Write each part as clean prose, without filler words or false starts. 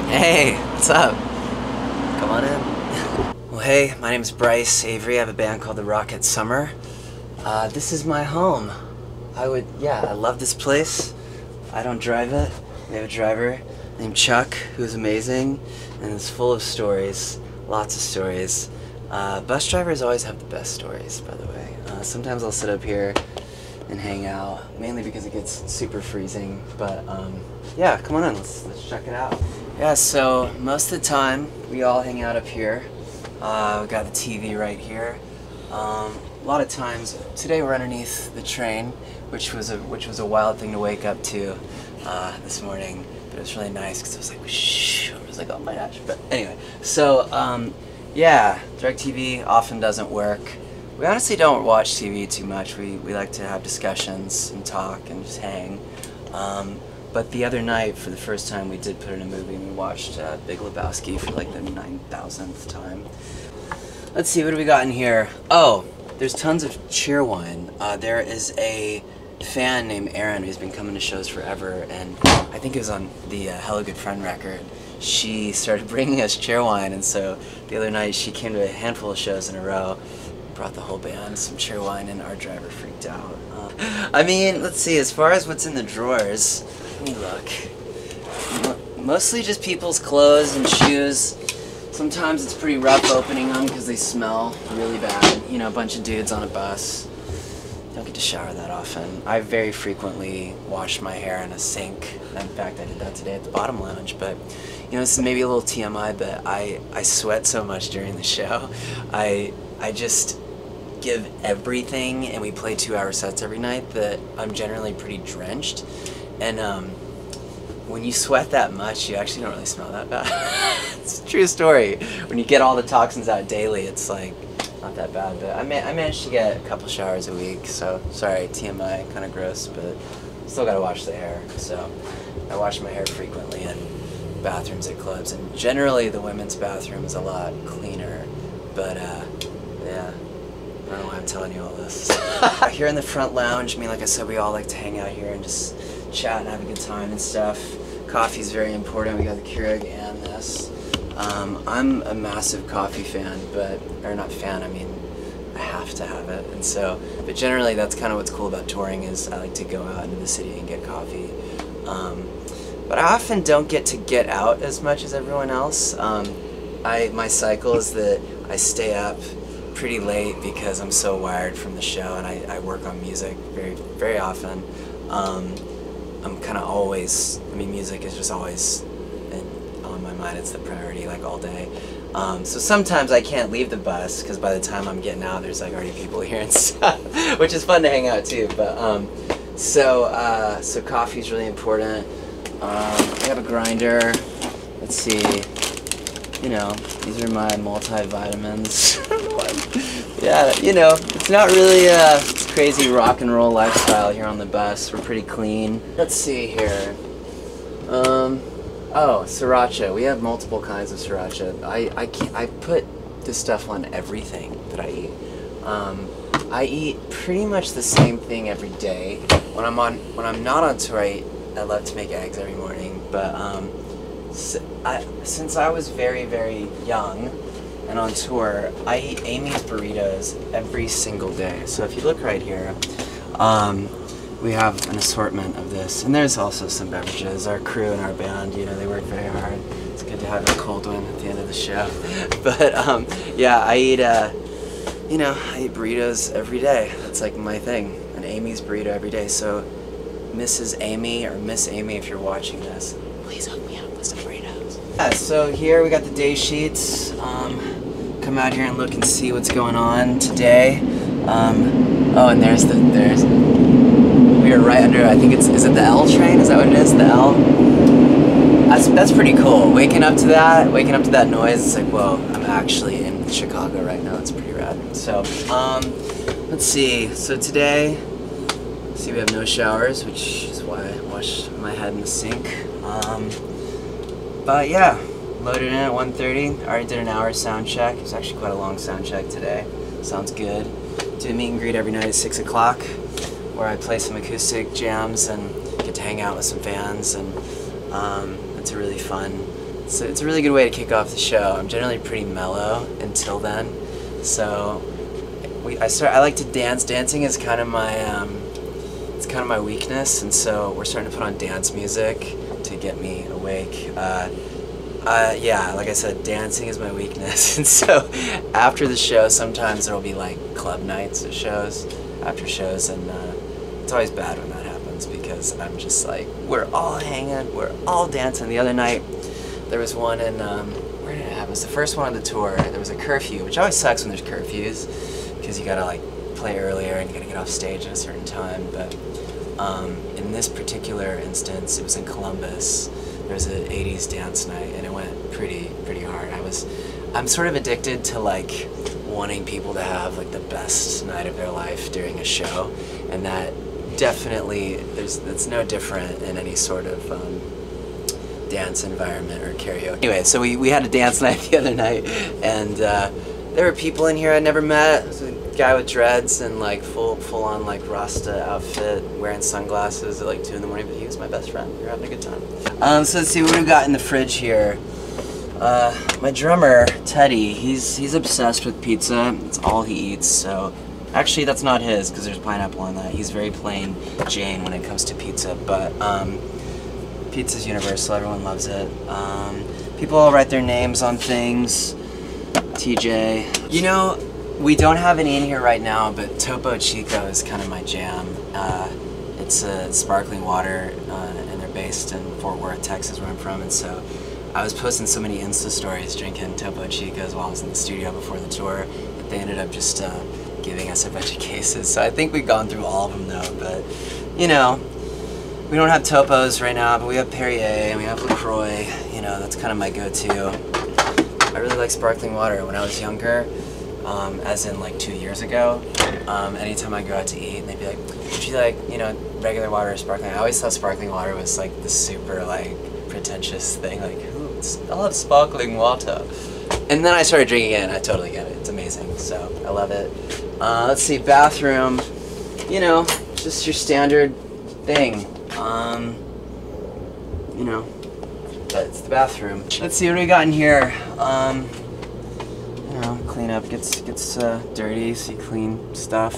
Hey, what's up? Come on in. Well, hey, my name is Bryce Avery. I have a band called The Rocket Summer. This is my home. I love this place. I don't drive it. We have a driver named Chuck, who's amazing, and is full of stories. Lots of stories. Bus drivers always have the best stories, by the way. Sometimes I'll sit up here and hang out, mainly because it gets super freezing, but yeah, come on in, let's check it out. Yeah, so most of the time we all hang out up here. We got the TV right here. A lot of times, today we're underneath the train, which was a wild thing to wake up to this morning, but it was really nice because it was like whoosh. I was like, oh my gosh. But anyway, so yeah, DirecTV often doesn't work. We honestly don't watch TV too much. We like to have discussions and talk and just hang. But the other night, for the first time, we did put in a movie and we watched Big Lebowski for like the 9,000th time. Let's see, what do we got in here? Oh, there's tons of Cheerwine. There is a fan named Erin who's been coming to shows forever, and I think it was on the Hella Good Friend record. She started bringing us Cheerwine, and so the other night she came to a handful of shows in a row, brought the whole band some Cheerwine, and our driver freaked out. I mean, let's see, as far as what's in the drawers, let me look. Mostly just people's clothes and shoes. Sometimes it's pretty rough opening them because they smell really bad. You know, a bunch of dudes on a bus. Don't get to shower that often. I very frequently wash my hair in a sink. In fact, I did that today at the Bottom Lounge. But, you know, this is maybe a little TMI, but I sweat so much during the show. I just give everything, and we play 2-hour sets every night, that I'm generally pretty drenched. And when you sweat that much, you actually don't really smell that bad. It's a true story. When you get all the toxins out daily, it's like not that bad. But I managed to get a couple showers a week, so sorry, TMI, kind of gross, but still gotta wash the hair. So I wash my hair frequently in bathrooms at clubs, and generally the women's bathroom is a lot cleaner. But yeah, I don't know why I'm telling you all this. Here in the front lounge, I mean, like I said, we all like to hang out here and just chat and have a good time and stuff. Coffee's very important. We got the Keurig and this. I'm a massive coffee fan, or not fan, I mean, I have to have it. And so, but generally that's kind of what's cool about touring, is I like to go out into the city and get coffee. But I often don't get to get out as much as everyone else. My cycle is that I stay up pretty late because I'm so wired from the show, and I work on music very, very often. I'm kind of always, I mean, music is just always on my mind. It's the priority, like, all day. So sometimes I can't leave the bus because by the time I'm getting out, there's like already people here and stuff, which is fun to hang out too. But so coffee's really important. I have a grinder. Let's see. You know, these are my multivitamins. Yeah, you know, it's not really it's crazy rock and roll lifestyle here on the bus. We're pretty clean. Let's see here. Oh, sriracha. We have multiple kinds of sriracha. I put this stuff on everything that I eat. I eat pretty much the same thing every day. When I'm not on tour, I love to make eggs every morning. But since I was very, very young and on tour, I eat Amy's burritos every single day. So if you look right here, we have an assortment of this, and there's also some beverages. Our crew and our band, you know, they work very hard. It's good to have a cold one at the end of the show. But yeah, I eat burritos every day. That's like my thing, an Amy's burrito every day. So Mrs. Amy, or Miss Amy, if you're watching this, please hook me up with some burritos. Yeah, so here we got the day sheets. Come out here and look and see what's going on today. Oh, and we are right under, I think is it the L train? Is that what it is, the L? That's pretty cool. Waking up to that noise, it's like, whoa, I'm actually in Chicago right now. It's pretty rad. So, let's see. So today, see, we have no showers, which is why I wash my head in the sink. But yeah, loaded in at 1:30. Already did an hour sound check. It was actually quite a long sound check today. Sounds good. Do a meet and greet every night at 6 o'clock, where I play some acoustic jams and get to hang out with some fans, and it's a really fun it's a really good way to kick off the show. I'm generally pretty mellow until then, so I like to dance. Dancing is kind of my it's kind of my weakness, and so we're starting to put on dance music to get me awake. Yeah, like I said, dancing is my weakness, and so after the show, sometimes there'll be like club nights at shows, after shows, and it's always bad when that happens because I'm just like, we're all hanging, we're all dancing. The other night, there was one in, where did it happen? It was the first one on the tour. There was a curfew, which always sucks when there's curfews, because you gotta like play earlier and you gotta get off stage at a certain time, but in this particular instance, it was in Columbus. There was an 80s dance night, and it went pretty hard. I'm sort of addicted to like wanting people to have like the best night of their life during a show, and that definitely, it's no different in any sort of dance environment or karaoke. Anyway, so we had a dance night the other night, and there were people in here I'd never met. There was a guy with dreads and like full on like Rasta outfit, wearing sunglasses at like 2 in the morning, but he was my best friend. We were having a good time. So let's see what we got in the fridge here. My drummer, Teddy, he's obsessed with pizza. It's all he eats, so actually that's not his because there's pineapple on that. He's very plain Jane when it comes to pizza, but pizza's universal, everyone loves it. People all write their names on things. TJ. You know, we don't have any in here right now, but Topo Chico is kind of my jam. It's a sparkling water, and they're based in Fort Worth, Texas, where I'm from, and so I was posting so many Insta stories drinking Topo Chicos while I was in the studio before the tour that they ended up just giving us a bunch of cases. So I think we've gone through all of them though, but you know, we don't have Topos right now, but we have Perrier and we have LaCroix. You know, that's kind of my go-to. I really like sparkling water. When I was younger, as in like 2 years ago, anytime I go out to eat and they'd be like, would you like, you know, regular water or sparkling? I always thought sparkling water was like the super like pretentious thing, like, ooh, I'll have sparkling water. And then I started drinking it and I totally get it. It's amazing, so I love it. Let's see, bathroom, you know, just your standard thing. You know, but it's the bathroom. Let's see what we got in here. You know, clean up, gets dirty, so you clean stuff.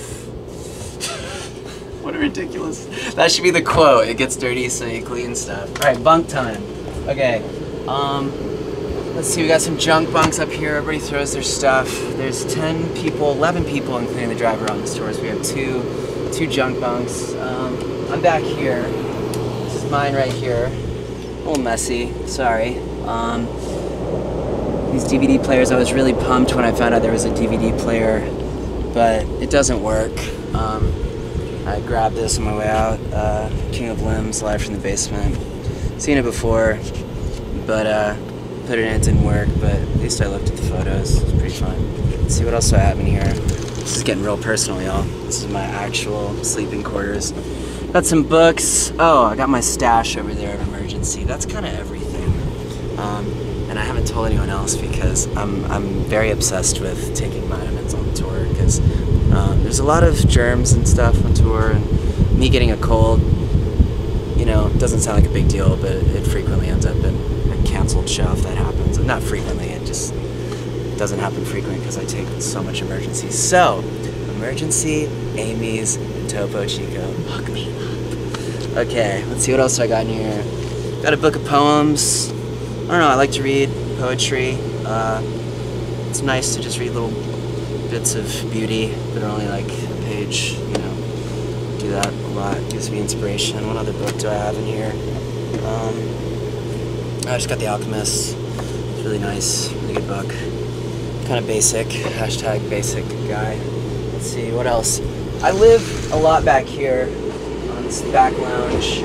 What a ridiculous. That should be the quote. It gets dirty, so you clean stuff. All right, bunk time. Okay. Let's see, we got some junk bunks up here. Everybody throws their stuff. There's 10 people, 11 people, including the driver on this tour. So we have two junk bunks. I'm back here. This is mine right here. A little messy, sorry. These DVD players, I was really pumped when I found out there was a DVD player, but it doesn't work. I grabbed this on my way out. King of Limbs, live from the basement. Seen it before, but put it in, it didn't work, but at least I looked at the photos. It was pretty fun. Let's see what else do I have in here. This is getting real personal, y'all. This is my actual sleeping quarters. Got some books. Oh, I got my stash over there of emergency. That's kind of everything. And I haven't told anyone else because I'm very obsessed with taking vitamins on the tour because there's a lot of germs and stuff on tour, and me getting a cold, you know, doesn't sound like a big deal, but it frequently ends up in a canceled show if that happens. Not frequently, it just doesn't happen frequently because I take so much emergency. So, emergency, Amy's, and Topo Chico. Hook me up. Okay, let's see what else I got in here. Got a book of poems. I don't know, I like to read poetry. It's nice to just read little bits of beauty that are only like a page, you know. Do that a lot, gives me inspiration. What other book do I have in here? I just got The Alchemist. It's really nice, really good book. Kind of basic, hashtag basic guy. Let's see, what else? I live a lot back here on this back lounge.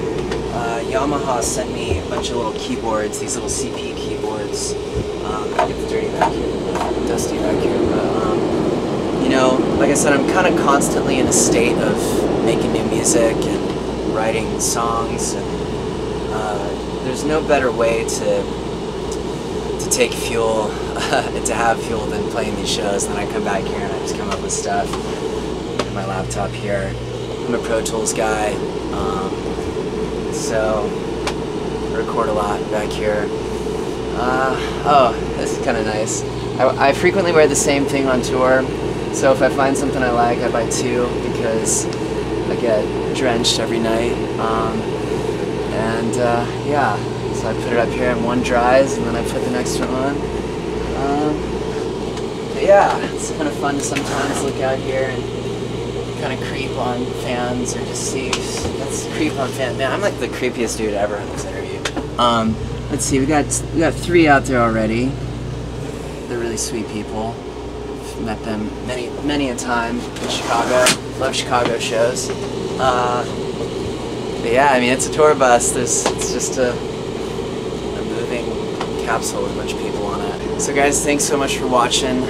Yamaha sent me a bunch of little keyboards, these little CP keyboards. It's dirty back here, dusty back here, but you know, like I said, I'm kind of constantly in a state of making new music and writing songs, and there's no better way to take fuel, to have fuel than playing these shows. And then I come back here and I just come up with stuff. My laptop here. I'm a Pro Tools guy. So I record a lot back here. Oh, this is kind of nice. I frequently wear the same thing on tour, so if I find something I like, I buy two because I get drenched every night. Yeah, so I put it up here and one dries, and then I put the next one on. But yeah, it's kind of fun to sometimes look out here and kind of creep on fans or just see. Let's creep on fans. Man, I'm like the creepiest dude ever in this interview. Let's see, we got 3 out there already. They're really sweet people. I've met them many a time in Chicago. Love Chicago shows. But yeah, I mean, it's a tour bus. It's just a moving capsule with a bunch of people on it. So guys, thanks so much for watching.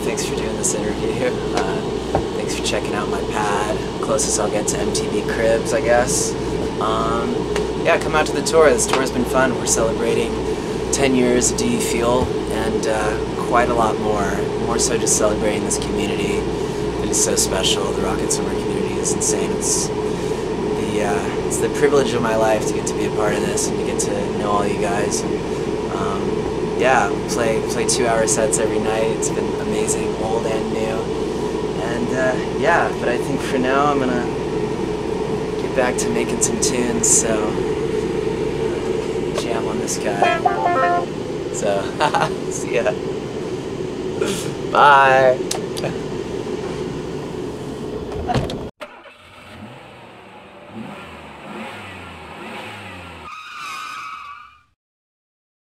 Thanks for doing this interview. Thanks for checking out my pad. Closest I'll get to MTV Cribs, I guess. Yeah, come out to the tour. This tour has been fun. We're celebrating 10 years of DE Fuel and quite a lot more. More so just celebrating this community. It is so special. The Rocket Summer community is insane. It's the privilege of my life to get to be a part of this and to get to know all you guys. Yeah, play 2-hour sets every night. It's been amazing, old and new. And yeah, but I think for now I'm gonna get back to making some tunes. So jam on this guy. So see ya. Bye.